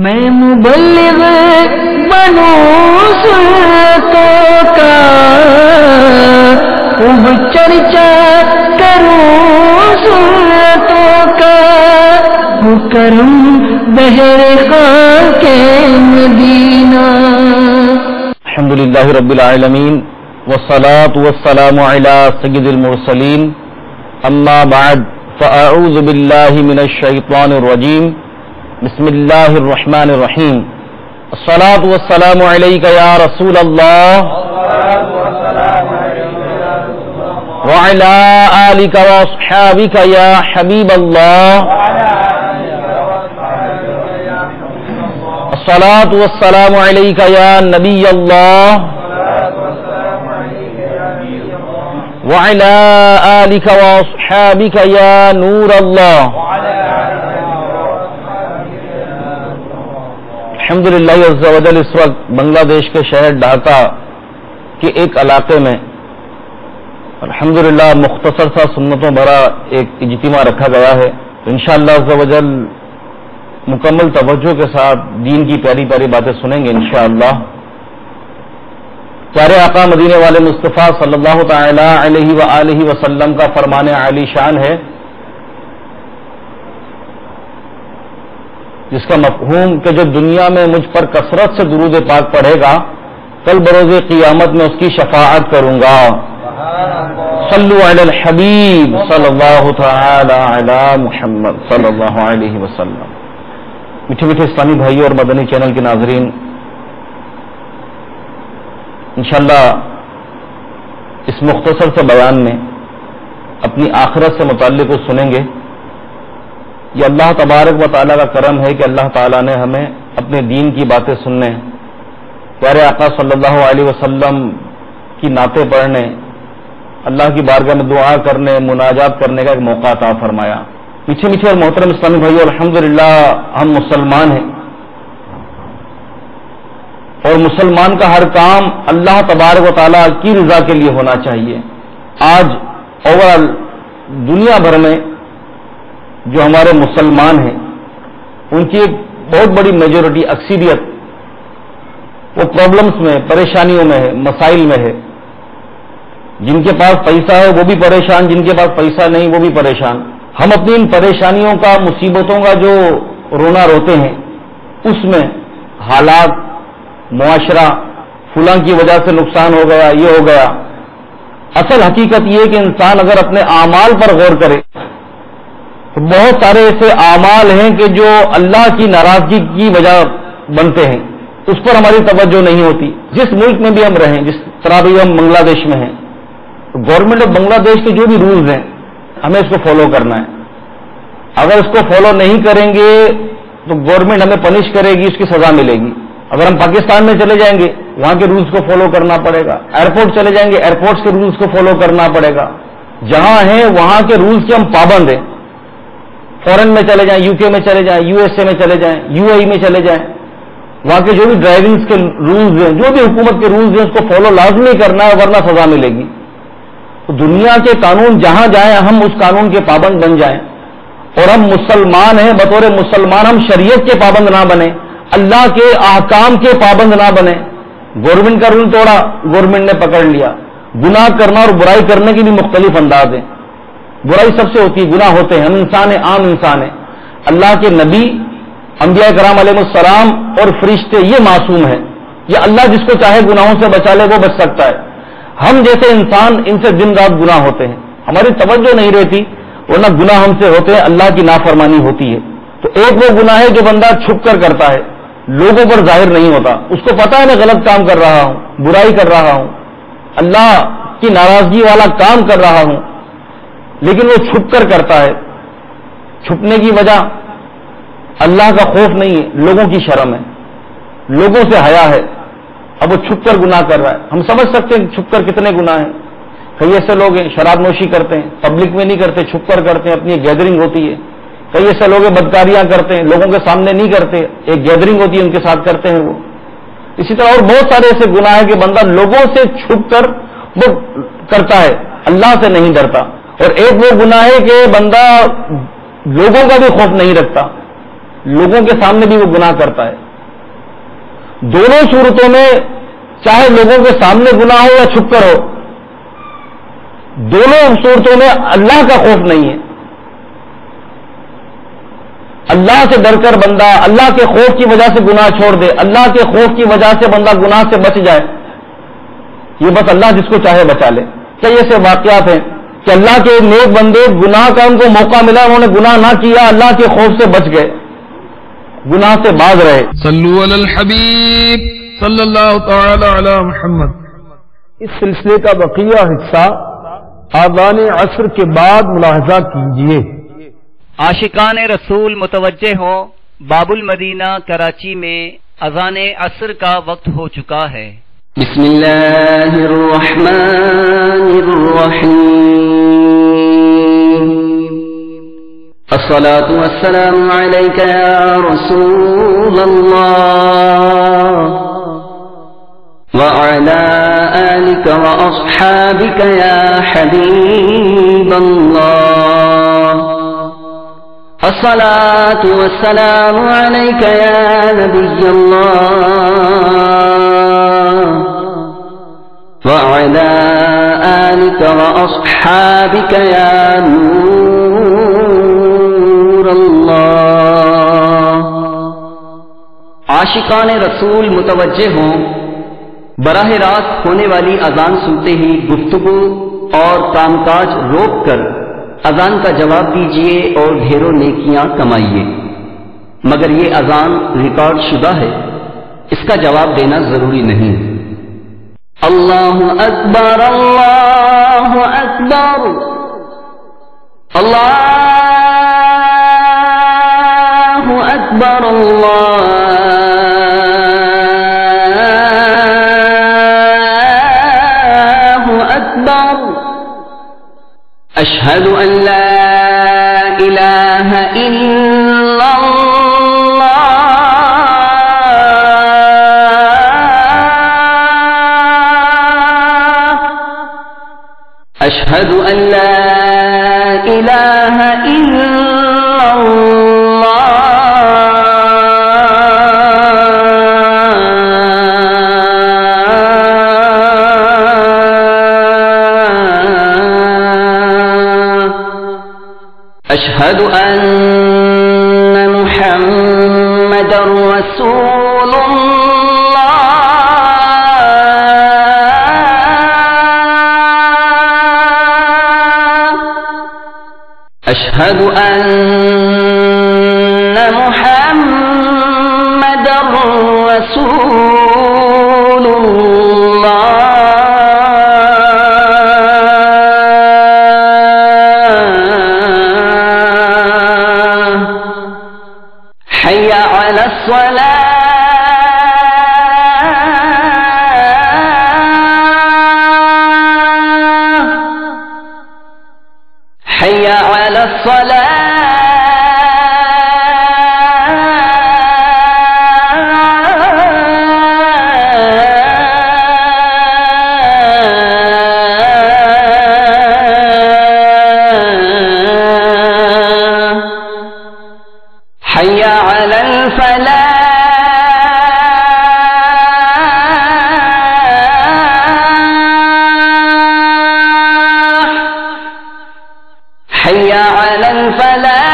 میں مبلغ بنوں سنتوں کا، خوب چرچا کروں سنتوں کا، کرم بہر خاک مدینہ۔ الحمدللہ رب العالمین والصلاة والسلام علی سید المرسلین، اما بعد فاعوذ باللہ من الشیطان الرجیم، بسم اللہ الرحمن الرحیم۔ الصلاة والسلام علیک یا رسول اللہ وعلی آلک واصحابک یا حبیب اللہ۔ الصلاة والسلام علیک یا نبی اللہ وعلی آلک واصحابک یا نور اللہ۔ الحمدللہ عز و جل، اس وقت بنگلہ دیش کے شہر ڈھاکہ کے ایک علاقے میں الحمدللہ مختصر سا سنتوں بھرا ایک اجتماع رکھا گیا ہے۔ انشاءاللہ عز و جل مکمل توجہ کے ساتھ دین کی پیاری پیاری باتیں سنیں گے انشاءاللہ۔ پیارے آقا مدینے والے مصطفیٰ صلی اللہ تعالی علیہ وآلہ وسلم کا فرمان عالی شان ہے، جس کا مفہوم کہ جو دنیا میں مجھ پر کثرت سے درود پاک پڑھے گا، کل بروز قیامت میں اس کی شفاعت کروں گا۔ صلو علی الحبیب صلی اللہ تعالی علی محمد صلی اللہ علیہ وسلم۔ میٹھے میٹھے اسلامی بھائیوں اور مدنی چینل کے ناظرین، انشاءاللہ اس مختصر سے بیان میں اپنی آخرت سے متعلق کچھ سنیں گے۔ یہ اللہ تبارک و تعالیٰ کا کرم ہے کہ اللہ تعالیٰ نے ہمیں اپنے دین کی باتیں سننے، پیارے آقا صلی اللہ علیہ وسلم کی نعتیں پڑھنے، اللہ کی بارگاہ میں دعا کرنے، مناجات کرنے کا ایک موقع عطا فرمایا۔ میٹھے میٹھے اور محترم اسلامی بھائیو، الحمدللہ ہم مسلمان ہیں، اور مسلمان کا ہر کام اللہ تبارک و تعالیٰ کی رضا کے لیے ہونا چاہیے۔ آج اوور آل دنیا بھر میں جو ہمارے مسلمان ہیں، ان کی ایک بہت بڑی میجورٹی، اکثریت، وہ پرابلمس میں، پریشانیوں میں ہے، مسائل میں ہے۔ جن کے پاس پیسہ ہے وہ بھی پریشان، جن کے پاس پیسہ نہیں وہ بھی پریشان۔ ہم اپنی ان پریشانیوں کا، مصیبتوں کا جو رونا روتے ہیں، اس میں حالات، معاشرہ، فلاں کی وجہ سے نقصان ہو گیا، یہ ہو گیا۔ اصل حقیقت یہ کہ انسان اگر اپنے اعمال پر غور کرے تو بہت سارے ایسے اعمال ہیں کہ جو اللہ کی ناراضگی کی وجہ بنتے ہیں، اس پر ہماری توجہ نہیں ہوتی۔ جس ملک میں بھی ہم رہیں، جس طرح بھی ہم بنگلہ دیش میں ہیں، تو گورنمنٹ آف بنگلہ دیش کے جو بھی رولز ہیں ہمیں اس کو فالو کرنا ہے۔ اگر اس کو فالو نہیں کریں گے تو گورنمنٹ ہمیں پنش کرے گی، اس کی سزا ملے گی۔ اگر ہم پاکستان میں چلے جائیں گے، وہاں کے رولز کو فالو کرنا پڑے گا۔ ایئرپورٹ چلے جائیں گے، ایئرپورٹس کے رولز کو فالو کرنا پڑے گا۔ جہاں ہیں وہاں کے رولز کے ہم پابند ہیں۔ فورن میں چلے جائیں، یو کے میں چلے جائیں، یو ایس اے میں چلے جائیں، یو اے ای میں چلے جائیں، وہاں کے جو بھی ڈرائیونگ کے رولز ہیں، جو بھی حکومت کے رولز ہیں، اس کو فالو لازمی کرنا ہے، ورنہ سزا ملے گی۔ تو دنیا کے قانون جہاں جائیں ہم اس قانون کے پابند بن جائیں، اور ہم مسلمان ہیں، بطور مسلمان ہم شریعت کے پابند نہ بنیں، اللہ کے احکام کے پابند نہ بنیں۔ گورنمنٹ کا رول توڑا، گورنمنٹ نے پکڑ لیا۔ گناہ کرنا اور برائی کرنے کے بھی مختلف انداز ہیں۔ برائی سب سے ہوتی ہے، گناہ ہوتے ہیں، ہم انسان ہیں، عام انسان ہیں۔ اللہ کے نبی، انبیاء کرام علیہ السلام اور فرشتے یہ معصوم ہیں، یہ اللہ جس کو چاہے گناہوں سے بچا لے وہ بچ سکتا ہے۔ ہم جیسے انسان ان سے دن رات گناہ ہوتے ہیں، ہماری توجہ نہیں رہتی، ورنہ گناہ ہم سے ہوتے ہیں، اللہ کی نافرمانی ہوتی ہے۔ تو ایک وہ گناہ ہے جو بندہ چھپ کر کرتا ہے، لوگوں پر ظاہر نہیں ہوتا، اس کو پتا ہے میں غلط کام کر رہا ہوں، برائی کر رہا ہوں، اللہ کی ناراضگی والا کام کر رہا ہوں، لیکن وہ چھپ کر کرتا ہے۔ چھپنے کی وجہ اللہ کا خوف نہیں ہے، لوگوں کی شرم ہے، لوگوں سے حیا ہے۔ اب وہ چھپ کر گناہ کر رہا ہے۔ ہم سمجھ سکتے ہیں چھپ کر کتنے گناہ ہیں۔ کئی ایسے لوگ ہیں شراب نوشی کرتے ہیں، پبلک میں نہیں کرتے، چھپ کر کرتے ہیں، اپنی گیدرنگ ہوتی ہے۔ کئی ایسے لوگ بدکاریاں کرتے ہیں، لوگوں کے سامنے نہیں کرتے، ایک گیدرنگ ہوتی ہے ان کے ساتھ کرتے ہیں وہ۔ اسی طرح اور بہت سارے ایسے گناہ ہیں کہ بندہ لوگوں سے چھپ کر وہ کرتا ہے، اللہ سے نہیں ڈرتا۔ اور ایک وہ گناہ ہے کہ بندہ لوگوں کا بھی خوف نہیں رکھتا، لوگوں کے سامنے بھی وہ گناہ کرتا ہے. دونوں صورتوں میں چاہے لوگوں کے سامنے گناہ ہو یا چھپ کر ہو، دونوں صورتوں میں اللہ کا خوف نہیں ہے. اللہ سے ڈر کر بندہ اللہ کے خوف کی وجہ سے گناہ چھوڑ دے، اللہ کے خوف کی وجہ سے بندہ گناہ سے بچ جائے، یہ بس اللہ جس کو چاہے بچا لے. کئی ایسے واقعات ہیں کہ اللہ کے نیک بندے گناہ کا ان کو موقع ملا، انہوں نے گناہ نہ کیا، اللہ کے خوف سے بچ گئے، گناہ سے باز رہے. صلو علی الحبیب صلی اللہ تعالی علی محمد. اس سلسلے کا بقیہ حصہ آذان عصر کے بعد ملاحظہ کیجیے. عاشقان رسول متوجہ ہوں، باب المدینہ کراچی میں اذان عصر کا وقت ہو چکا ہے. بسم اللہ الرحمن الرحیم. الصلاة والسلام علیک یا رسول اللہ وعلى آلك وأصحابك يا حبيب الله. الصلاة والسلام عليك يا نبي الله وعلى آلك وأصحابك يا نور الله. عاشقان رسول متوجہ ہوں، براہ راست ہونے والی اذان سنتے ہی گفتگو اور کام کاج روک کر اذان کا جواب دیجیے اور ڈھیروں نیکیاں کمائیے. مگر یہ اذان ریکارڈ شدہ ہے، اس کا جواب دینا ضروری نہیں. اللہ اکبر اللہ اکبر اللہ اکبر اللہ اکبر. اشہد ان لا الہ الا اللہ اشہد ان لا الہ الا اشہد ان محمد رسول اللہ اشہد ان محمد رسول اللہ. حي على الصلاة حي على الصلاة حي على الفلاح حي على الفلاح.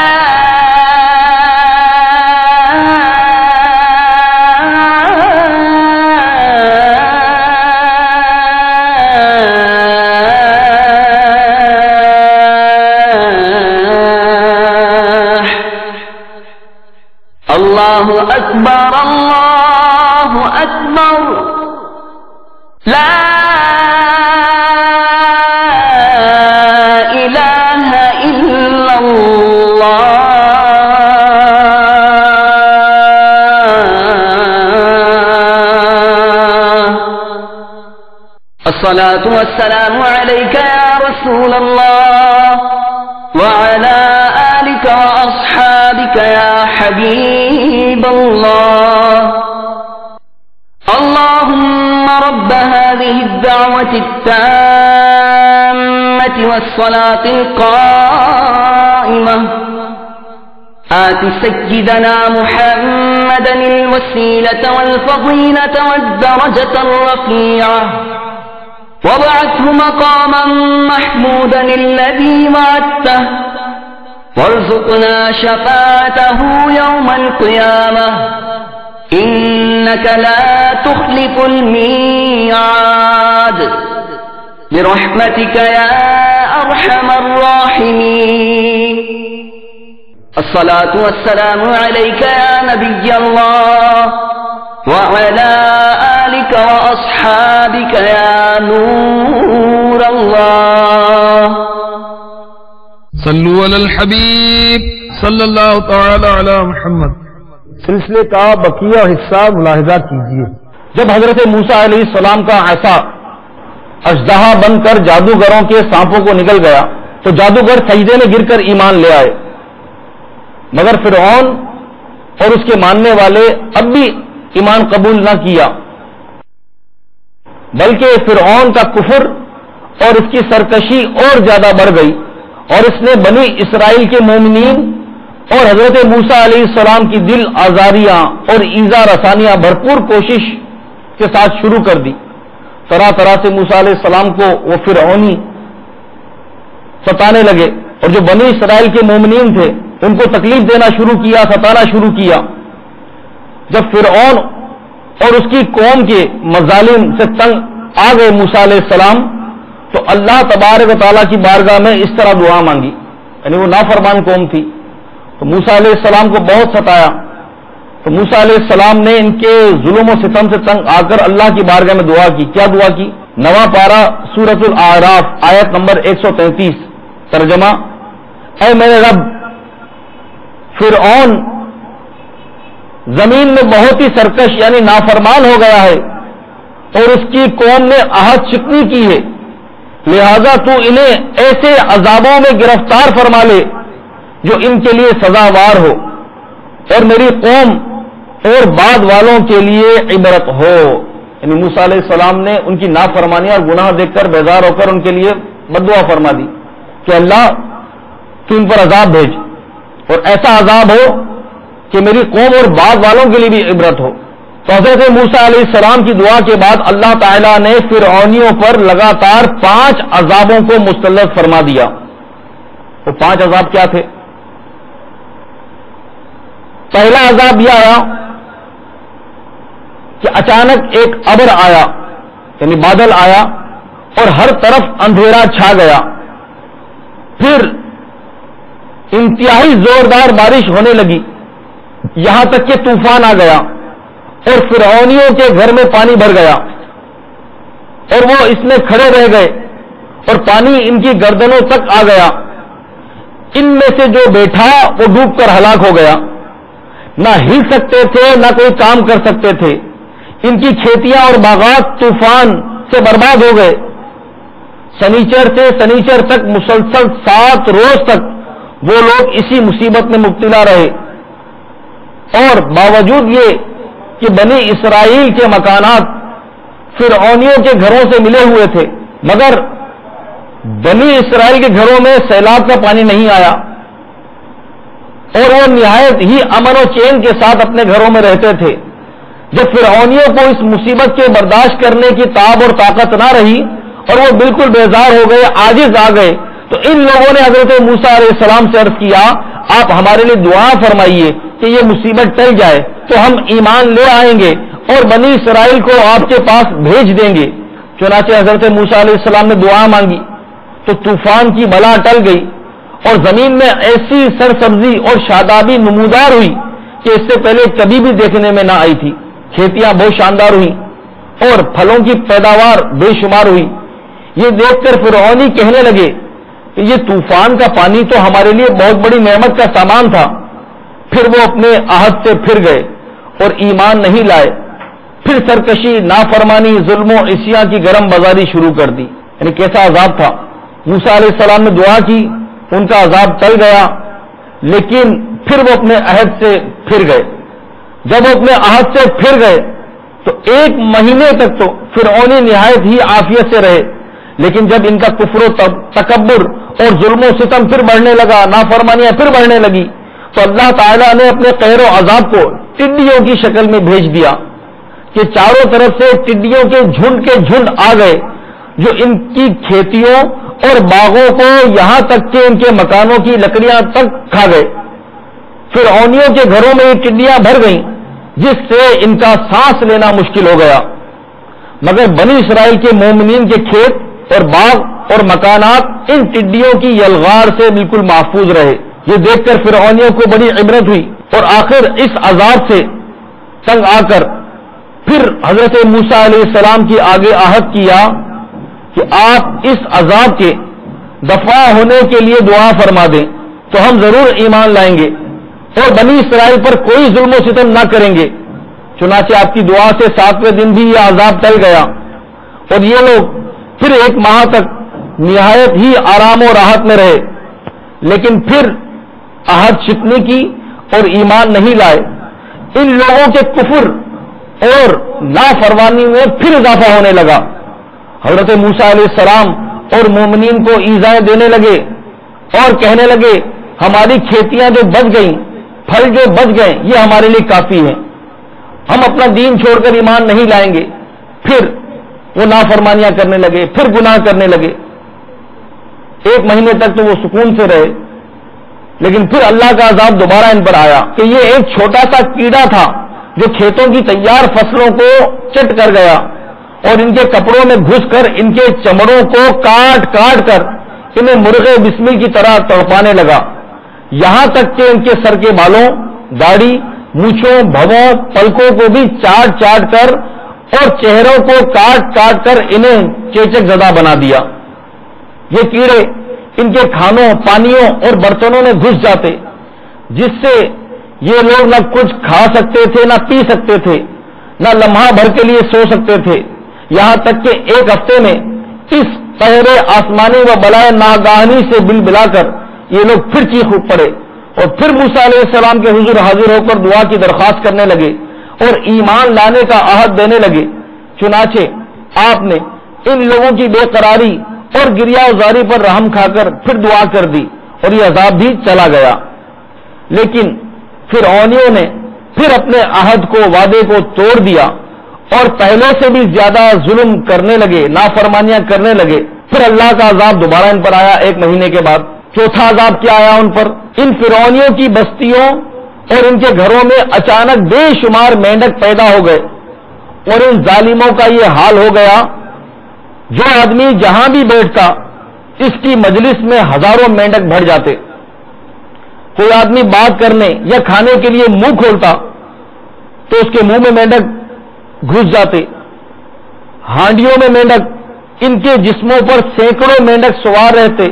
اللہ اکبر اللہ اکبر لا الہ الا اللہ. الصلاة والسلام علیک یا رسول اللہ وعلى آلك وأصحابك يا حبيب الله. اللهم رب هذه الدعوة التامة والصلاة القائمة آت سيدنا محمدا الوسيلة والفضيلة والدرجة الرفيعة وابعثه مقاما محمودا الذي وعدته وارزقنا شفاعته يوم القيامة إنك لا تخلف الميعاد برحمتك يا أرحم الراحمين. الصلاة والسلام عليك يا نبي الله وعلى آلك وأصحابك يا نور الله. صلو علی الحبیب صلی اللہ تعالی علی محمد. سلسلے کا بقیہ حصہ ملاحظہ کیجیے. جب حضرت موسیٰ علیہ السلام کا عصا اژدہا بن کر جادوگروں کے سانپوں کو نکل گیا تو جادوگر سجدے میں گر کر ایمان لے آئے، مگر فرعون اور اس کے ماننے والے اب بھی ایمان قبول نہ کیا، بلکہ فرعون کا کفر اور اس کی سرکشی اور زیادہ بڑھ گئی، اور اس نے بنی اسرائیل کے مومنین اور حضرت موسیٰ علیہ السلام کی دل آزاریاں اور ایذا رسانیاں بھرپور کوشش کے ساتھ شروع کر دی. طرح طرح سے موسیٰ علیہ السلام کو وہ فرعونی ستانے لگے، اور جو بنی اسرائیل کے مومنین تھے ان کو تکلیف دینا شروع کیا، ستانا شروع کیا. جب فرعون اور اس کی قوم کے مظالم سے تنگ آ گئے موسیٰ علیہ السلام، تو اللہ تبارک و تعالیٰ کی بارگاہ میں اس طرح دعا مانگی، یعنی وہ نافرمان قوم تھی، تو موسیٰ علیہ السلام کو بہت ستایا. تو موسیٰ علیہ السلام نے ان کے ظلم و ستم سے تنگ آ کر اللہ کی بارگاہ میں دعا کی. کیا دعا کی؟ 9واں پارہ سورۃ الاعراف آیت نمبر 133. ترجمہ: اے میرے رب، فرعون زمین میں بہت ہی سرکش یعنی نافرمان ہو گیا ہے اور اس کی قوم نے عہد شکنی کی ہے، لہذا تو انہیں ایسے عذابوں میں گرفتار فرما لے جو ان کے لیے سزاوار ہو اور میری قوم اور بعد والوں کے لیے عبرت ہو. یعنی موسیٰ علیہ السلام نے ان کی نافرمانی اور گناہ دیکھ کر بیزار ہو کر ان کے لیے بددعا فرما دی کہ اللہ تو ان پر عذاب بھیج، اور ایسا عذاب ہو کہ میری قوم اور بعد والوں کے لیے بھی عبرت ہو. تو حضرت موسیٰ علیہ السلام کی دعا کے بعد اللہ تعالیٰ نے فرعونیوں پر لگاتار 5 عذابوں کو مسلط فرما دیا. وہ 5 عذاب کیا تھے؟ پہلا عذاب یہ آیا کہ اچانک ایک ابر آیا، یعنی بادل آیا اور ہر طرف اندھیرا چھا گیا. پھر انتہائی زوردار بارش ہونے لگی، یہاں تک کہ طوفان آ گیا اور فرعونیوں کے گھر میں پانی بھر گیا اور وہ اس میں کھڑے رہ گئے اور پانی ان کی گردنوں تک آ گیا. ان میں سے جو بیٹھا وہ ڈوب کر ہلاک ہو گیا، نہ ہل سکتے تھے نہ کوئی کام کر سکتے تھے. ان کی کھیتیاں اور باغات طوفان سے برباد ہو گئے. سنیچر سے سنیچر تک مسلسل 7 روز تک وہ لوگ اسی مصیبت میں مبتلا رہے، اور باوجود یہ کہ بنی اسرائیل کے مکانات فرعونیوں کے گھروں سے ملے ہوئے تھے، مگر بنی اسرائیل کے گھروں میں سیلاب کا پانی نہیں آیا اور وہ نہایت ہی امن و چین کے ساتھ اپنے گھروں میں رہتے تھے. جب فرعونیوں کو اس مصیبت کے برداشت کرنے کی تاب اور طاقت نہ رہی اور وہ بالکل بیزار ہو گئے، عاجز آ گئے، تو ان لوگوں نے حضرت موسیٰ علیہ السلام سے عرض کیا آپ ہمارے لیے دعا فرمائیے کہ یہ مصیبت ٹل جائے تو ہم ایمان لے آئیں گے اور بنی اسرائیل کو آپ کے پاس بھیج دیں گے. چنانچہ حضرت موسیٰ علیہ السلام نے دعا مانگی تو طوفان کی بلا ٹل گئی اور زمین میں ایسی سرسبزی اور شادابی نمودار ہوئی کہ اس سے پہلے کبھی بھی دیکھنے میں نہ آئی تھی. کھیتیاں بہت شاندار ہوئی اور پھلوں کی پیداوار بے شمار ہوئی. یہ دیکھ کر فرعونی کہنے لگے کہ یہ طوفان کا پانی تو ہمارے لیے بہت بڑی نعمت کا سامان تھا. پھر وہ اپنے عہد سے پھر گئے اور ایمان نہیں لائے. پھر سرکشی، نافرمانی، ظلم و عصیاں کی گرم بازاری شروع کر دی. یعنی کیسا عذاب تھا. موسیٰ علیہ السلام نے دعا کی، ان کا عذاب ٹل گیا، لیکن پھر وہ اپنے عہد سے پھر گئے. جب وہ اپنے عہد سے پھر گئے تو 1 مہینے تک تو فرعونی نہایت ہی عافیت سے رہے، لیکن جب ان کا کفر و تکبر اور ظلم و ستم پھر بڑھنے لگا، نافرمانیاں پھر بڑھنے لگی، تو اللہ تعالیٰ نے اپنے قہر و عذاب کو ٹڈیوں کی شکل میں بھیج دیا کہ چاروں طرف سے ٹڈیوں کے جھنڈ آ گئے جو ان کی کھیتیوں اور باغوں کو یہاں تک کہ ان کے مکانوں کی لکڑیاں تک کھا گئے. فرعونیوں کے گھروں میں یہ ٹڈیاں بھر گئیں جس سے ان کا سانس لینا مشکل ہو گیا. مگر بنی اسرائیل کے مومنین کے کھیت اور باغ اور مکانات ان ٹڈیوں کی یلغار سے بالکل محفوظ رہے. یہ دیکھ کر فرعونیوں کو بڑی عبرت ہوئی اور آخر اس عذاب سے تنگ آ کر پھر حضرت موسیٰ علیہ السلام کی آگے عہد کیا کہ آپ اس عذاب کے دفاع ہونے کے لیے دعا فرما دیں تو ہم ضرور ایمان لائیں گے اور بنی اسرائیل پر کوئی ظلم و ستم نہ کریں گے. چنانچہ آپ کی دعا سے 7ویں دن بھی یہ عذاب ٹل گیا اور یہ لوگ پھر 1 ماہ تک نہایت ہی آرام و راحت میں رہے. لیکن پھر عہد شکنی کی اور ایمان نہیں لائے. ان لوگوں کے کفر اور نافرمانی میں پھر اضافہ ہونے لگا. حضرت موسیٰ علیہ السلام اور مومنین کو ایذائیں دینے لگے اور کہنے لگے ہماری کھیتیاں جو بچ گئیں، پھل جو بچ گئے، یہ ہمارے لیے کافی ہیں، ہم اپنا دین چھوڑ کر ایمان نہیں لائیں گے. پھر وہ نافرمانیاں کرنے لگے، پھر گناہ کرنے لگے. 1 مہینے تک تو وہ سکون سے رہے، لیکن پھر اللہ کا عذاب دوبارہ ان پر آیا کہ یہ ایک چھوٹا سا کیڑا تھا جو کھیتوں کی تیار فصلوں کو چٹ کر گیا اور ان کے کپڑوں میں گھس کر ان کے چمڑوں کو کاٹ کاٹ کر انہیں مرغے بسمل کی طرح تڑپانے لگا، یہاں تک کہ ان کے سر کے بالوں، داڑھی، مونچھوں، بھووں، پلکوں کو بھی چاٹ چاٹ کر اور چہروں کو کاٹ کاٹ کر انہیں چیچک زدہ بنا دیا. یہ کیڑے ان کے کھانوں، پانیوں اور برتنوں میں گھس جاتے جس سے یہ لوگ نہ کچھ کھا سکتے تھے، نہ پی سکتے تھے، نہ لمحہ بھر کے لیے سو سکتے تھے. یہاں تک کہ 1 ہفتے میں اس قہر آسمانی و بلائے ناگہانی سے بل بلا کر یہ لوگ پھر چیخ اٹھ پڑے اور پھر موسیٰ علیہ السلام کے حضور حاضر ہو کر دعا کی درخواست کرنے لگے اور ایمان لانے کا عہد دینے لگے. چنانچہ آپ نے ان لوگوں کی بے قراری اور گریہ وزاری پر رحم کھا کر پھر دعا کر دی اور یہ عذاب بھی چلا گیا. لیکن فرعونیوں نے پھر اپنے عہد کو، وعدے کو توڑ دیا اور پہلے سے بھی زیادہ ظلم کرنے لگے، نافرمانیاں کرنے لگے. پھر اللہ کا عذاب دوبارہ ان پر آیا 1 مہینے کے بعد. چوتھا عذاب کیا آیا ان پر؟ ان فرعونیوں کی بستیوں اور ان کے گھروں میں اچانک بے شمار مینڈک پیدا ہو گئے اور ان ظالموں کا یہ حال ہو گیا جو آدمی جہاں بھی بیٹھتا اس کی مجلس میں ہزاروں مینڈک بھر جاتے. کوئی آدمی بات کرنے یا کھانے کے لیے منہ کھولتا تو اس کے منہ میں مینڈک گھس جاتے. ہانڈیوں میں مینڈک، ان کے جسموں پر سینکڑوں مینڈک سوار رہتے.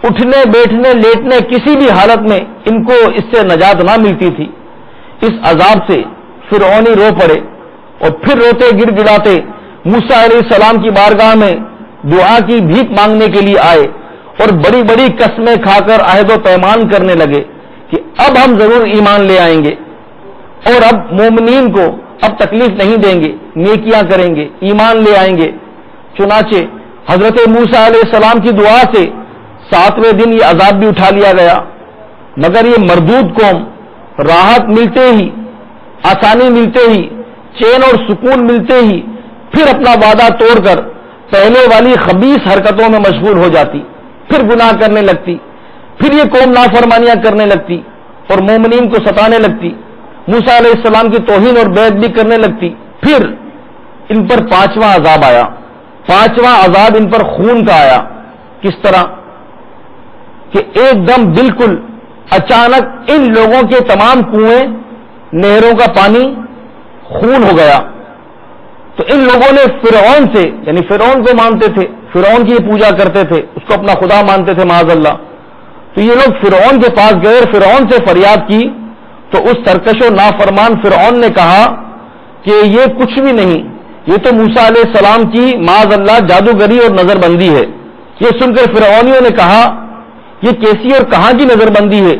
اٹھنے، بیٹھنے، لیٹنے، کسی بھی حالت میں ان کو اس سے نجات نہ ملتی تھی. اس عذاب سے فرعونی رو پڑے اور پھر روتے گڑ گڑاتے موسیٰ علیہ السلام کی بارگاہ میں دعا کی بھیک مانگنے کے لیے آئے اور بڑی بڑی قسمیں کھا کر عہد و پیمان کرنے لگے کہ اب ہم ضرور ایمان لے آئیں گے اور اب مومنین کو اب تکلیف نہیں دیں گے، نیکیاں کریں گے، ایمان لے آئیں گے. چنانچہ حضرت موسیٰ علیہ السلام کی دعا سے 7ویں دن یہ عذاب بھی اٹھا لیا گیا. مگر یہ مردود قوم راحت ملتے ہی، آسانی ملتے ہی، چین اور سکون ملتے ہی پھر اپنا وعدہ توڑ کر پہلے والی خبیث حرکتوں میں مشغول ہو جاتی، پھر گناہ کرنے لگتی. پھر یہ قوم نافرمانیاں کرنے لگتی اور مومنین کو ستانے لگتی، موسیٰ علیہ السلام کی توہین اور بیعت بھی کرنے لگتی. پھر ان پر 5واں عذاب آیا. 5واں عذاب ان پر خون کا آیا. کس طرح کہ ایک دم بالکل اچانک ان لوگوں کے تمام کنویں، نہروں کا پانی خون ہو گیا. تو ان لوگوں نے فرعون سے، یعنی فرعون کو مانتے تھے، فرعون کی پوجا کرتے تھے، اس کو اپنا خدا مانتے تھے معاذ اللہ. تو یہ لوگ فرعون کے پاس گئے اور فرعون سے فریاد کی تو اس سرکش و نافرمان فرعون نے کہا کہ یہ کچھ بھی نہیں، یہ تو موسیٰ علیہ السلام کی معاذ اللہ جادوگری اور نظر بندی ہے. یہ سن کر فرعونیوں نے کہا یہ کیسی اور کہاں کی نظر بندی ہے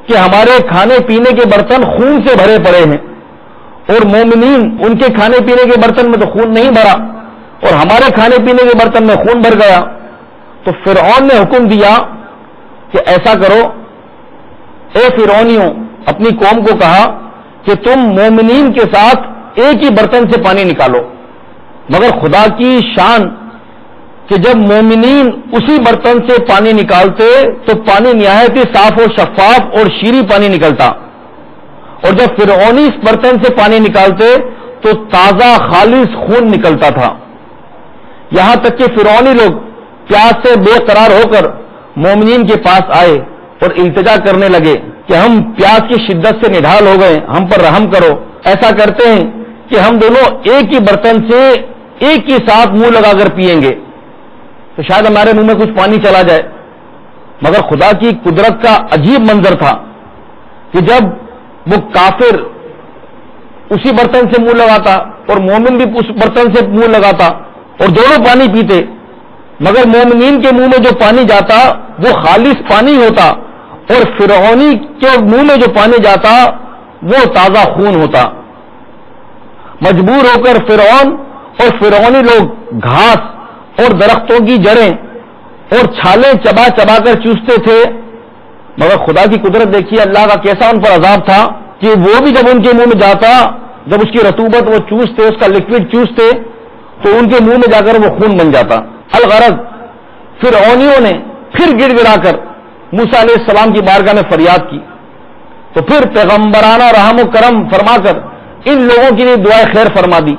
کہ ہمارے کھانے پینے کے برتن خون سے بھرے پڑے ہیں اور مومنین ان کے کھانے پینے کے برتن میں تو خون نہیں بھرا اور ہمارے کھانے پینے کے برتن میں خون بھر گیا. تو فرعون نے حکم دیا کہ ایسا کرو، اے فرعونیوں، اپنی قوم کو کہا کہ تم مومنین کے ساتھ ایک ہی برتن سے پانی نکالو، مگر خدا کی شان کہ جب مومنین اسی برتن سے پانی نکالتے تو پانی نہایت ہی صاف و شفاف اور شیریں پانی نکلتا، اور جب فرعونی اس برتن سے پانی نکالتے تو تازہ خالص خون نکلتا تھا، یہاں تک کہ فرعونی لوگ پیاس سے بے قرار ہو کر مومنین کے پاس آئے اور التجا کرنے لگے کہ ہم پیاس کی شدت سے نڈھال ہو گئے، ہم پر رحم کرو، ایسا کرتے ہیں کہ ہم دونوں ایک ہی برتن سے ایک ہی ساتھ منہ لگا کر پیئیں گے تو شاید ہمارے منہ میں کچھ پانی چلا جائے۔ مگر خدا کی قدرت کا عجیب منظر تھا کہ جب وہ کافر اسی برتن سے منہ لگاتا اور مومن بھی اس برتن سے منہ لگاتا اور دونوں پانی پیتے، مگر مومنین کے منہ میں جو پانی جاتا وہ خالص پانی ہوتا اور فرعونی کے منہ میں جو پانی جاتا وہ تازہ خون ہوتا۔ مجبور ہو کر فرعون اور فرعونی لوگ گھاس اور درختوں کی جڑیں اور چھالیں چبا چبا کر چوستے تھے، مگر خدا کی قدرت دیکھیے اللہ کا کیسا ان پر عذاب تھا کہ وہ بھی جب ان کے منہ میں جاتا، جب اس کی رطوبت وہ چوستے، اس کا لکوڈ چوستے تو ان کے منہ میں جا کر وہ خون بن جاتا۔ الغرض فرعونیوں نے پھر گڑ گڑا کر موسیٰ علیہ السلام کی بارگاہ میں فریاد کی تو پھر پیغمبرانہ رحم و کرم فرما کر ان لوگوں کے لیے دعائے خیر فرما دی۔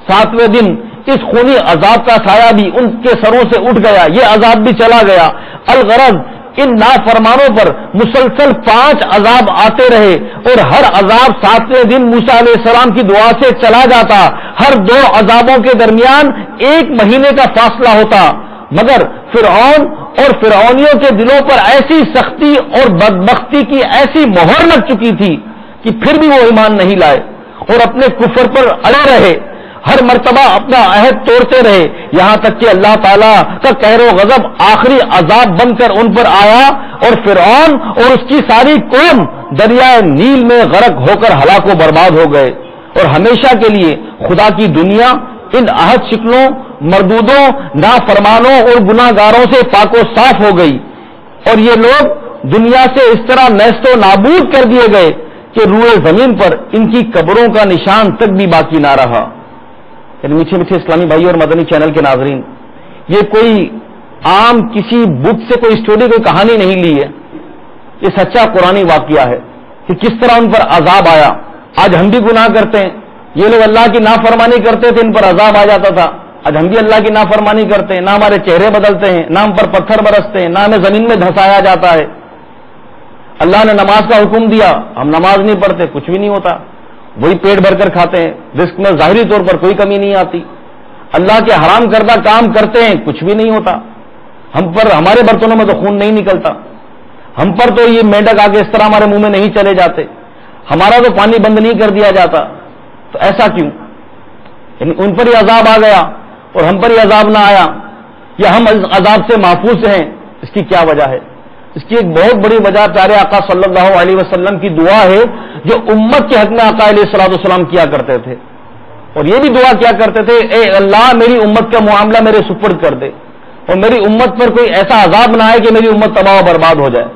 7ویں دن اس خونی عذاب کا سایہ بھی ان کے سروں سے اٹھ گیا، یہ عذاب بھی چلا گیا۔ الغرض ان نافرمانوں پر مسلسل 5 عذاب آتے رہے اور ہر عذاب 7ویں دن موسیٰ علیہ السلام کی دعا سے چلا جاتا، ہر 2 عذابوں کے درمیان 1 مہینے کا فاصلہ ہوتا، مگر فرعون اور فرعونیوں کے دلوں پر ایسی سختی اور بدبختی کی ایسی مہر لگ چکی تھی کہ پھر بھی وہ ایمان نہیں لائے اور اپنے کفر پر اڑے رہے، ہر مرتبہ اپنا عہد توڑتے رہے، یہاں تک کہ اللہ تعالیٰ کا قہر و غضب آخری عذاب بن کر ان پر آیا اور فرعون اور اس کی ساری قوم دریائے نیل میں غرق ہو کر ہلاک و برباد ہو گئے، اور ہمیشہ کے لیے خدا کی دنیا ان عہد شکلوں، مردودوں، نافرمانوں اور گناہ گاروں سے پاک و صاف ہو گئی، اور یہ لوگ دنیا سے اس طرح نیست و نابود کر دیے گئے کہ روئے زمین پر ان کی قبروں کا نشان تک بھی باقی نہ رہا۔ یعنی میٹھے میٹھے اسلامی بھائی اور مدنی چینل کے ناظرین، یہ کوئی عام کسی بک سے کوئی اسٹوری، کوئی کہانی نہیں لی ہے، یہ سچا قرآنی واقعہ ہے کہ کس طرح ان پر عذاب آیا۔ آج ہم بھی گناہ کرتے ہیں، یہ لوگ اللہ کی نافرمانی کرتے تھے، ان پر عذاب آ جاتا تھا۔ آج ہم بھی اللہ کی نافرمانی کرتے ہیں، نہ ہمارے چہرے بدلتے ہیں، نہ ہم پر پتھر برستے ہیں، نہ ہمیں زمین میں دھسایا جاتا ہے۔ اللہ نے نماز کا حکم دیا، ہم نماز نہیں پڑھتے، کچھ بھی نہیں ہوتا، وہی پیٹ بھر کر کھاتے ہیں، رزق میں ظاہری طور پر کوئی کمی نہیں آتی۔ اللہ کے حرام کردہ کام کرتے ہیں، کچھ بھی نہیں ہوتا، ہم پر ہمارے برتنوں میں تو خون نہیں نکلتا، ہم پر تو یہ مینڈک آ کے اس طرح ہمارے منہ میں نہیں چلے جاتے، ہمارا تو پانی بند نہیں کر دیا جاتا، تو ایسا کیوں؟ یعنی ان پر ہی عذاب آ گیا اور ہم پر ہی عذاب نہ آیا، یا ہم عذاب سے محفوظ ہیں؟ اس کی کیا وجہ ہے؟ اس کی ایک بہت بڑی وجہ پیارے آقا صلی اللہ علیہ وسلم کی دعا ہے جو امت کے حق میں آقا علیہ الصلوۃ والسلام کیا کرتے تھے، اور یہ بھی دعا کیا کرتے تھے، اے اللہ میری امت کا معاملہ میرے سپرد کر دے اور میری امت پر کوئی ایسا عذاب نہ آئے کہ میری امت تباہ و برباد ہو جائے۔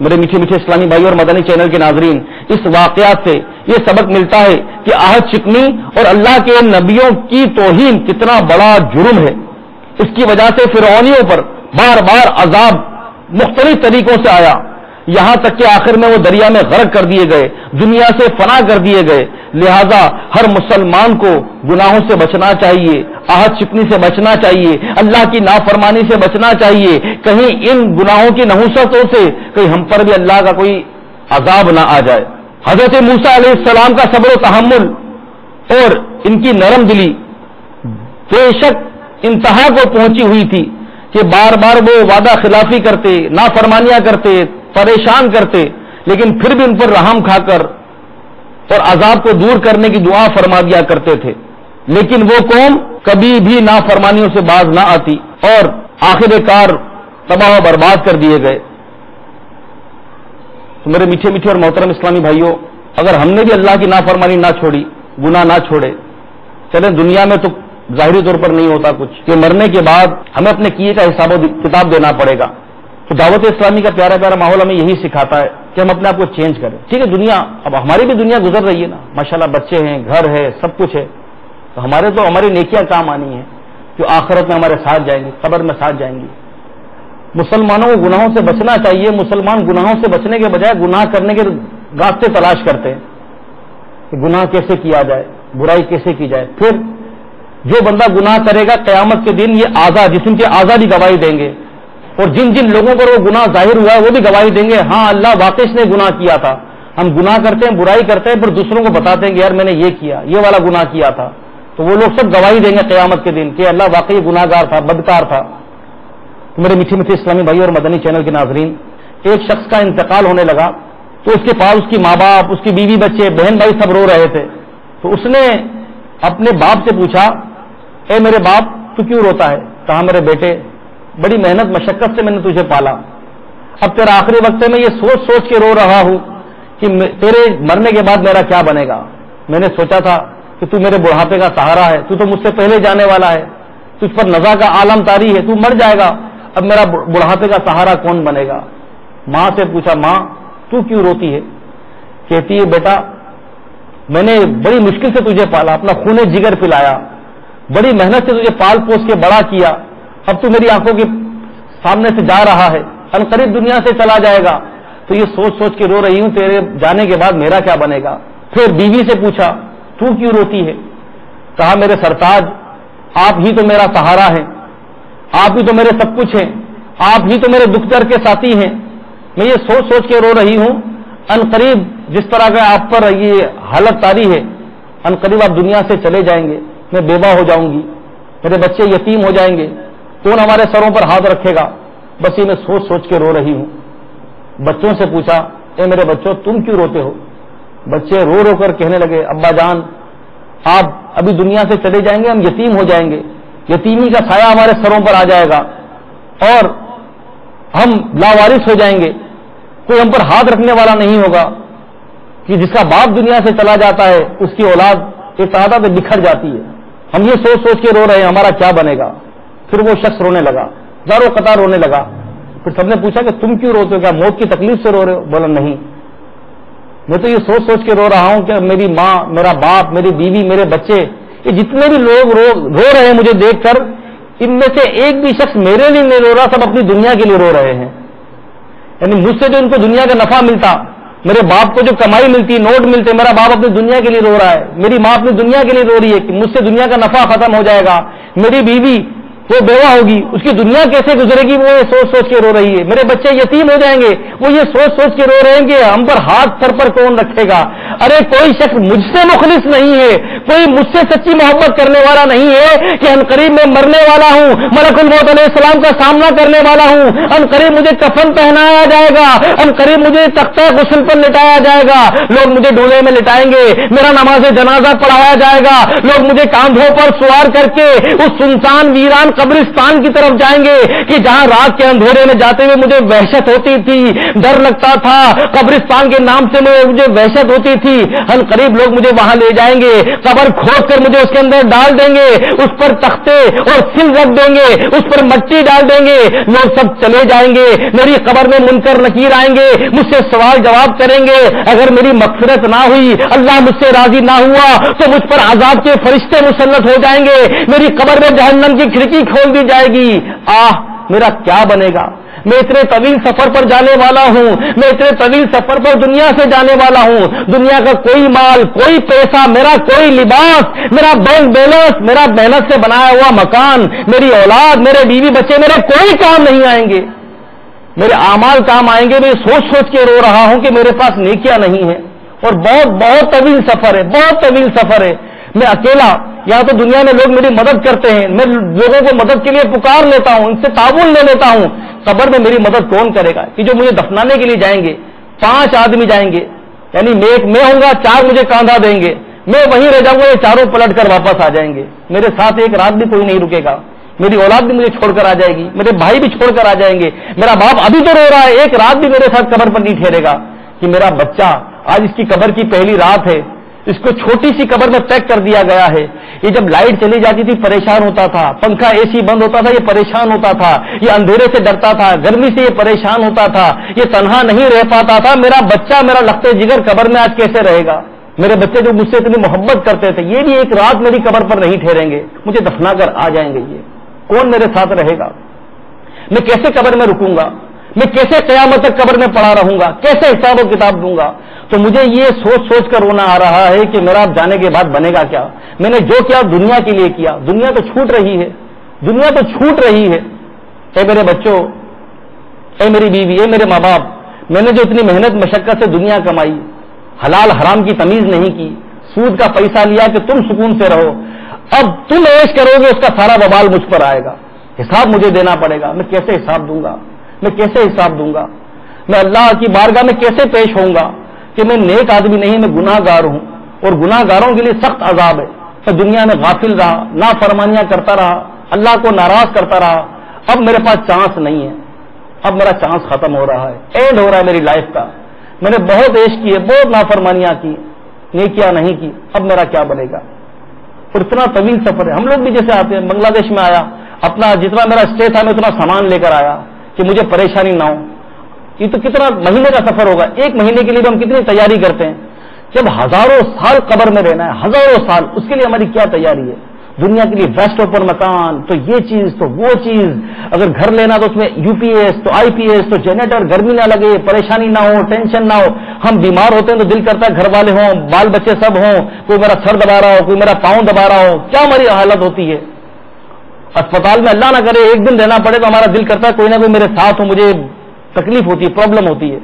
میرے میٹھے میٹھے اسلامی بھائی اور مدنی چینل کے ناظرین، اس واقعات سے یہ سبق ملتا ہے کہ عہد شکنی اور اللہ کے نبیوں کی توہین کتنا بڑا جرم ہے۔ اس کی وجہ سے فرعونیوں پر بار بار عذاب مختلف طریقوں سے آیا، یہاں تک کہ آخر میں وہ دریا میں غرق کر دیے گئے، دنیا سے فنا کر دیے گئے۔ لہذا ہر مسلمان کو گناہوں سے بچنا چاہیے، عہد شکنی سے بچنا چاہیے، اللہ کی نافرمانی سے بچنا چاہیے، کہیں ان گناہوں کی نحوستوں سے کہیں ہم پر بھی اللہ کا کوئی عذاب نہ آ جائے۔ حضرت موسیٰ علیہ السلام کا صبر و تحمل اور ان کی نرم دلی بے شک انتہا کو پہنچی ہوئی تھی کہ بار بار وہ وعدہ خلافی کرتے، نافرمانیاں کرتے، پریشان کرتے، لیکن پھر بھی ان پر رحم کھا کر اور عذاب کو دور کرنے کی دعا فرما دیا کرتے تھے، لیکن وہ قوم کبھی بھی نافرمانیوں سے باز نہ آتی اور آخر کار تباہ و برباد کر دیے گئے۔ تو میرے میٹھے میٹھے اور محترم اسلامی بھائیوں، اگر ہم نے بھی اللہ کی نافرمانی نہ چھوڑی، گناہ نہ چھوڑے، چلیں دنیا میں تو ظاہری طور پر نہیں ہوتا کچھ کہ مرنے کے بعد ہمیں اپنے کیے کا حساب و کتاب دینا پڑے گا، تو دعوت اسلامی کا پیارا پیارا ماحول ہمیں یہی سکھاتا ہے کہ ہم اپنے آپ کو چینج کریں. ٹھیک ہے دنیا اب ہماری بھی دنیا گزر رہی ہے نا, ماشاءاللہ بچے ہیں, گھر ہے, سب کچھ ہے, تو ہماری نیکیاں کام آنی ہیں جو آخرت میں ہمارے ساتھ جائیں گی, قبر میں ساتھ جائیں گی. مسلمانوں کو گناہوں سے بچنا چاہیے. مسلمان گناہوں سے بچنے کے بجائے گناہ کرنے کے راستے تلاش کرتے ہیں کہ گناہ کیسے کیا جائے, برائی کیسے کی جائے. پھر جو بندہ گناہ کرے گا قیامت کے دن یہ آزاد جسم کے آزادی گواہی دیں گے, اور جن جن لوگوں پر وہ گناہ ظاہر ہوا ہے وہ بھی گواہی دیں گے, ہاں اللہ واقعی اس نے گناہ کیا تھا. ہم گناہ کرتے ہیں, برائی کرتے ہیں, پھر دوسروں کو بتاتے ہیں کہ یار میں نے یہ کیا, یہ والا گناہ کیا تھا, تو وہ لوگ سب گواہی دیں گے قیامت کے دن کہ اللہ واقعی گناہ گار تھا, بدکار تھا. تو میرے میٹھے میٹھے اسلامی بھائی اور مدنی چینل کے ناظرین, ایک شخص کا انتقال ہونے لگا تو اس کے پاس اس کی ماں باپ, اس کی بیوی بچے, بہن بھائی سب رو رہے تھے. تو اس نے اپنے باپ سے پوچھا, اے میرے باپ تو کیوں روتا ہے؟ کہا میرے بیٹے بڑی محنت مشقت سے میں نے تجھے پالا, اب تیرا آخری وقت میں یہ سوچ سوچ کے رو رہا ہوں کہ تیرے مرنے کے بعد میرا کیا بنے گا. میں نے سوچا تھا کہ تو میرے بڑھاپے کا سہارا ہے, تو مجھ سے پہلے جانے والا ہے, تجھ پر نزا کا عالم طاری ہے, تو مر جائے گا, اب میرا بڑھاپے کا سہارا کون بنے گا؟ ماں سے پوچھا, ماں تو کیوں روتی ہے؟ کہتی ہے بیٹا میں نے بڑی مشکل سے تجھے پالا, اپنا خون جگر پلایا, بڑی محنت سے تجھے پال پوس کے بڑا کیا, اب تو میری آنکھوں کے سامنے سے جا رہا ہے, عنقریب دنیا سے چلا جائے گا, تو یہ سوچ سوچ کے رو رہی ہوں تیرے جانے کے بعد میرا کیا بنے گا. پھر بیوی سے پوچھا تو کیوں روتی ہے؟ کہا میرے سرتاج آپ ہی تو میرا سہارا ہے, آپ ہی تو میرے سب کچھ ہیں, آپ ہی تو میرے دکھ درد کے ساتھی ہیں, میں یہ سوچ سوچ کے رو رہی ہوں, عنقریب جس طرح کا آپ پر یہ حالت طاری ہے, عنقریب آپ دنیا سے چلے جائیں گے, میں بیوہ ہو جاؤں گی, میرے بچے یتیم ہو جائیں گے, کون ہمارے سروں پر ہاتھ رکھے گا. بس یہ میں سوچ سوچ کے رو رہی ہوں. بچوں سے پوچھا اے میرے بچوں تم کیوں روتے ہو؟ بچے رو رو کر کہنے لگے ابا جان آپ ابھی دنیا سے چلے جائیں گے, ہم یتیم ہو جائیں گے, یتیمی کا سایہ ہمارے سروں پر آ جائے گا اور ہم لاوارث ہو جائیں گے, کوئی ہم پر ہاتھ رکھنے والا نہیں ہوگا. کہ جس کا باپ دنیا سے چلا جاتا ہے اس کی اولاد ایک تعداد میں بکھر جاتی ہے. ہم یہ سوچ سوچ کے رو رہے ہیں ہمارا کیا بنے گا. پھر وہ شخص رونے لگا, زاروں قطار رونے لگا. پھر سب نے پوچھا کہ تم کیوں روتے ہو, کیا موت کی تکلیف سے رو رہے ہو؟ بولا نہیں, میں تو یہ سوچ سوچ کے رو رہا ہوں کہ میری ماں, میرا باپ, میری بیوی, میرے بچے, یہ جتنے بھی لوگ رو رہے ہیں مجھے دیکھ کر, ان میں سے ایک بھی شخص میرے لیے نہیں رو رہا, سب اپنی دنیا کے لیے رو رہے ہیں. یعنی مجھ سے جو ان کو دنیا کا نفع ملتا, میرے باپ کو جو کمائی ملتی, نوٹ ملتے, میرا باپ اپنی دنیا کے لیے رو رہا ہے, میری ماں اپنی دنیا کے لیے رو رہی ہے کہ مجھ سے دنیا کا نفع ختم ہو جائے گا, میری بیوی وہ بیوہ ہوگی, اس کی دنیا کیسے گزرے گی, وہ یہ سوچ سوچ کے رو رہی ہے, میرے بچے یتیم ہو جائیں گے, وہ یہ سوچ سوچ کے رو رہے ہیں کہ ہم پر ہاتھ سر پر کون رکھے گا. ارے کوئی شخص مجھ سے مخلص نہیں ہے, کوئی مجھ سے سچی محبت کرنے والا نہیں ہے کہ عنقریب میں مرنے والا ہوں, ملک الموت علیہ السلام کا سامنا کرنے والا ہوں, عنقریب مجھے کفن پہنایا جائے گا, عنقریب مجھے تختہ غسل پر لٹایا جائے گا, لوگ مجھے ڈھولے میں لٹائیں گے, میرا نماز جنازہ پڑھایا جائے گا, لوگ مجھے کاندھوں پر سوار کر کے اس سنسان ویران قبرستان کی طرف جائیں گے کہ جہاں رات کے اندھیرے میں جاتے ہوئے مجھے وحشت ہوتی تھی, ڈر لگتا تھا, قبرستان کے نام سے مجھے وحشت ہوتی تھی. عنقریب لوگ مجھے وہاں لے جائیں گے, قبر کھود کر مجھے اس کے اندر ڈال دیں گے, اس پر تختے اور سل رکھ دیں گے, اس پر مٹی ڈال دیں گے, لوگ سب چلے جائیں گے, میری قبر میں منکر نکیر آئیں گے, مجھ سے سوال جواب کریں گے. اگر میری مغفرت نہ ہوئی, اللہ مجھ سے راضی نہ ہوا, تو مجھ پر عذاب کے فرشتے مسلط ہو جائیں گے, میری قبر میں جہنم کی کھڑکی کھول دی جائے گی. میرا کیا بنے گا؟ میں اتنے طویل سفر پر جانے والا ہوں, میں اتنے طویل سفر پر دنیا سے جانے والا ہوں, دنیا کا کوئی مال, کوئی پیسہ, میرا کوئی لباس, میرا بینک بیلنس, میرا محنت سے بنایا ہوا مکان, میری اولاد, میرے بیوی بچے, میرے کوئی کام نہیں آئیں گے. میرے اعمال کام آئیں گے. میں سوچ سوچ کے رو رہا ہوں کہ میرے پاس نیکیاں نہیں ہیں اور بہت بہت طویل سفر ہے, بہت طویل سفر ہے. میں اکیلا, یہاں تو دنیا میں لوگ میری مدد کرتے ہیں, میں لوگوں کو مدد کے لیے پکار لیتا ہوں, ان سے تعاون لے لیتا ہوں. قبر میں میری مدد کون کرے گا؟ کہ جو مجھے دفنانے کے لیے جائیں گے 5 آدمی جائیں گے, یعنی میں ہوں گا, 4 مجھے کاندھا دیں گے, میں وہیں رہ جاؤں گا, یہ چاروں پلٹ کر واپس آ جائیں گے. میرے ساتھ ایک رات بھی کوئی نہیں رکے گا, میری اولاد بھی مجھے چھوڑ کر آ جائے گی, میرے بھائی بھی چھوڑ کر آ جائیں گے, میرا باپ ابھی تو رو رہا ہے, ایک رات بھی میرے ساتھ قبر پر نہیں ٹھہرے گا. کہ میرا بچہ, آج اس کی قبر کی پہلی رات ہے, اس کو چھوٹی سی قبر میں پیک کر دیا گیا ہے, یہ جب لائٹ چلی جاتی تھی پریشان ہوتا تھا، پنکھا اے سی بند ہوتا تھا یہ پریشان ہوتا تھا، یہ اندھیرے سے ڈرتا تھا، گرمی سے یہ پریشان ہوتا تھا، یہ تنہا نہیں رہ پاتا تھا، میرا بچہ میرا لختے جگر قبر میں آج کیسے رہے گا؟ میرے بچے جو مجھ سے اتنی محبت کرتے تھے یہ بھی ایک رات میری قبر پر نہیں ٹھہریں گے، مجھے دفنا کر آ جائیں گے، یہ کون میرے ساتھ رہے گا؟ میں کیسے قبر میں رکوں گا؟ میں کیسے قیامت تک قبر میں پڑا رہوں گا؟ کیسے حساب و کتاب دوں گا؟ تو مجھے یہ سوچ سوچ کر رونا آ رہا ہے کہ میرا جانے کے بعد بنے گا کیا؟ میں نے جو کیا دنیا کے لیے کیا، دنیا تو چھوٹ رہی ہے، دنیا تو چھوٹ رہی ہے۔ اے میرے بچوں، اے میری بیوی، اے میرے ماں باپ، میں نے جو اتنی محنت مشقت سے دنیا کمائی، حلال حرام کی تمیز نہیں کی، سود کا پیسہ لیا کہ تم سکون سے رہو، اب تم عیش کرو گے اس کا سارا وبال مجھ پر آئے گا، حساب مجھے دینا پڑے گا۔ میں کیسے حساب دوں گا؟ میں کیسے حساب دوں گا؟ میں اللہ کی بارگاہ میں کیسے پیش ہوں گا کہ میں نیک آدمی نہیں، میں گناہ گار ہوں، اور گناہ گاروں کے لیے سخت عذاب ہے۔ تو دنیا میں غافل رہا، نافرمانیاں کرتا رہا، اللہ کو ناراض کرتا رہا، اب میرے پاس چانس نہیں ہے، اب میرا چانس ختم ہو رہا ہے، اینڈ ہو رہا ہے میری لائف کا۔ میں نے بہت عیش کیے، بہت نافرمانیاں کی، نیکیاں نہیں کی، اب میرا کیا بنے گا؟ اور اتنا طویل سفر ہے۔ ہم لوگ بھی جیسے آتے ہیں، بنگلہ دیش میں آیا، اپنا جتنا میرا اسٹے تھا میں اتنا سامان لے کر آیا کہ مجھے پریشانی نہ ہو۔ یہ تو کتنا مہینے کا سفر ہوگا، ایک مہینے کے لیے بھی ہم کتنی تیاری کرتے ہیں، جب ہزاروں سال قبر میں رہنا ہے، ہزاروں سال، اس کے لیے ہماری کیا تیاری ہے؟ دنیا کے لیے ویسٹ اوپر مکان، تو یہ چیز تو وہ چیز، اگر گھر لینا تو اس میں یو پی ایس تو آئی پی ایس تو جنریٹر، گرمی نہ لگے، پریشانی نہ ہو، ٹینشن نہ ہو۔ ہم بیمار ہوتے ہیں تو دل کرتا ہے گھر والے ہوں، بال بچے سب ہوں، کوئی میرا سر دبا رہا ہو، کوئی میرا پاؤں دبا رہا ہو، کیا ہماری حالت ہوتی ہے۔ اسپتال میں اللہ نہ کرے ایک دن رہنا پڑے تو ہمارا دل کرتا ہے کوئی نہ کوئی میرے ساتھ ہو، مجھے تکلیف ہوتی ہے، پرابلم ہوتی ہے۔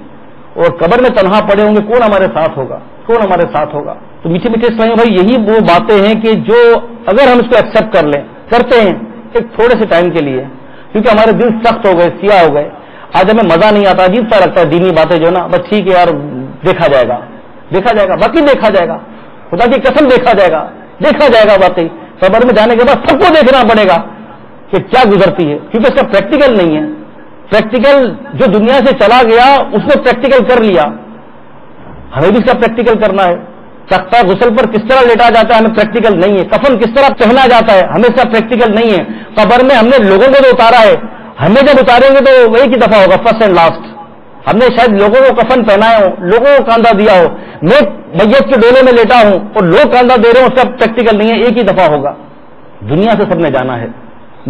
اور قبر میں تنہا پڑے ہوں گے، کون ہمارے ساتھ ہوگا؟ کون ہمارے ساتھ ہوگا؟ تو میٹھے میٹھے اسلامی بھائی، یہی وہ باتیں ہیں کہ جو اگر ہم اس کو ایکسپٹ کر لیں، کرتے ہیں ایک تھوڑے سے ٹائم کے لیے، کیونکہ ہمارے دل سخت ہو گئے، سیاہ ہو گئے، آج ہمیں مزہ نہیں آتا، عجیب سا لگتا ہے دینی باتیں جو نا، بس ٹھیک ہے یار، دیکھا جائے گا، دیکھا جائے گا، باقی دیکھا جائے گا، خدا کی قسم دیکھا جائے گا، دیکھا جائے گا باقی۔ قبر میں جانے کے بعد سب کو دیکھنا پڑے گا کہ کیا گزرتی ہے، کیونکہ اس کا پریکٹیکل نہیں ہے۔ پریکٹیکل جو دنیا سے چلا گیا اس نے پریکٹیکل کر لیا، ہمیں بھی اس کا پریکٹیکل کرنا ہے۔ تختہ غسل پر کس طرح لیٹا جاتا ہے ہمیں پریکٹیکل نہیں ہے، کفن کس طرح پہنا جاتا ہے ہمیں اس کا پریکٹیکل نہیں ہے۔ قبر میں ہم نے لوگوں کو تو اتارا ہے، ہمیں جب اتاریں گے تو ایک ہی دفعہ ہوگا، فرسٹ اینڈ لاسٹ۔ ہم نے شاید لوگوں کو کفن پہنائے ہو، لوگوں کو کاندھا دیا ہو، میں میت کے ڈولے میں لیٹا ہوں اور لوگ کاندھا دے رہے ہوں، اس کا پریکٹیکل نہیں ہے، ایک ہی دفعہ ہوگا۔ دنیا سے سب نے جانا ہے۔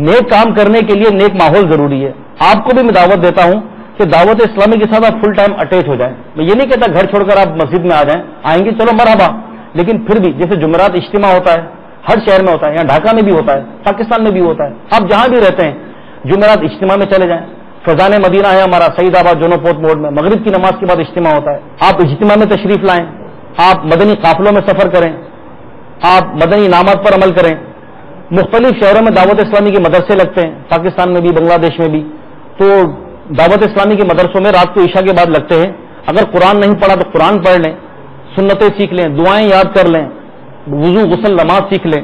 نیک کام کرنے کے لیے نیک ماحول ضروری ہے۔ آپ کو بھی میں دعوت دیتا ہوں کہ دعوت اسلامی کے ساتھ آپ فل ٹائم اٹیچ ہو جائیں۔ میں یہ نہیں کہتا گھر چھوڑ کر آپ مسجد میں آ جائیں، آئیں گے چلو مرحبا، لیکن پھر بھی جیسے جمعرات اجتماع ہوتا ہے، ہر شہر میں ہوتا ہے، یہاں ڈھاکہ میں بھی ہوتا ہے، پاکستان میں بھی ہوتا ہے، آپ جہاں بھی رہتے ہیں جمعرات اجتماع میں چلے جائیں۔ فیضان مدینہ ہے ہمارا سعید آباد جونو پوت موڑ میں، مغرب کی نماز کے بعد اجتماع ہوتا ہے، آپ اجتماع میں تشریف لائیں، آپ مدنی قافلوں میں سفر کریں، آپ مدنی انعامات پر عمل کریں۔ مختلف شہروں میں دعوت اسلامی کے مدرسے لگتے ہیں، پاکستان میں بھی، بنگلہ دیش میں بھی۔ تو دعوت اسلامی کے مدرسوں میں رات کو عشاء کے بعد لگتے ہیں، اگر قرآن نہیں پڑھا تو قرآن پڑھ لیں، سنتیں سیکھ لیں، دعائیں یاد کر لیں، وضو غسل نماز سیکھ لیں۔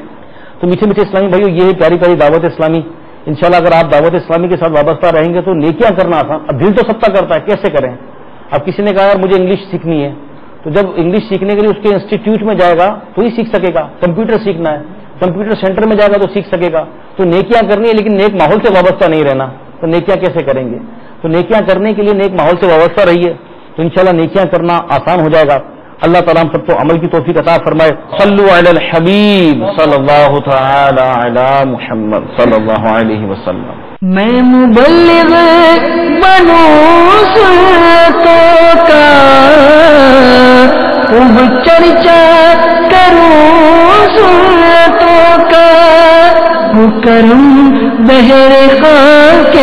تو میٹھے میٹھے اسلامی بھائیو، یہ ہے پیاری پیاری دعوت اسلامی۔ انشاءاللہ اگر آپ دعوت اسلامی کے ساتھ وابستہ رہیں گے تو نیکیاں کرنا آسان۔ اب دل تو سب کا کرتا ہے، کیسے کریں؟ اب کسی نے کہا یار مجھے انگلش سیکھنی ہے، تو جب انگلش سیکھنے کے لیے اس کے انسٹیٹیوٹ میں جائے گا تو ہی سیکھ سکے گا۔ کمپیوٹر سیکھنا ہے، کمپیوٹر سینٹر میں جائے گا تو سیکھ سکے گا۔ تو نیکیاں کرنی ہے لیکن نیک ماحول سے وابستہ نہیں رہنا، تو نیکیاں کیسے کریں گے؟ تو نیکیاں کرنے کے لیے نیک ماحول سے وابستہ رہیے تو انشاءاللہ نیکیاں کرنا آسان ہو جائے گا۔ اللہ تعالیٰ ہم سب کو عمل کی توفیق عطا فرمائے۔ صلو علی الحبیب صلی اللہ تعالی علی محمد صلی اللہ علیہ وسلم۔ میں مبلغ بنوں سنتوں کا، خوب چرچا کروں سنتوں کا، کرم بہر خاک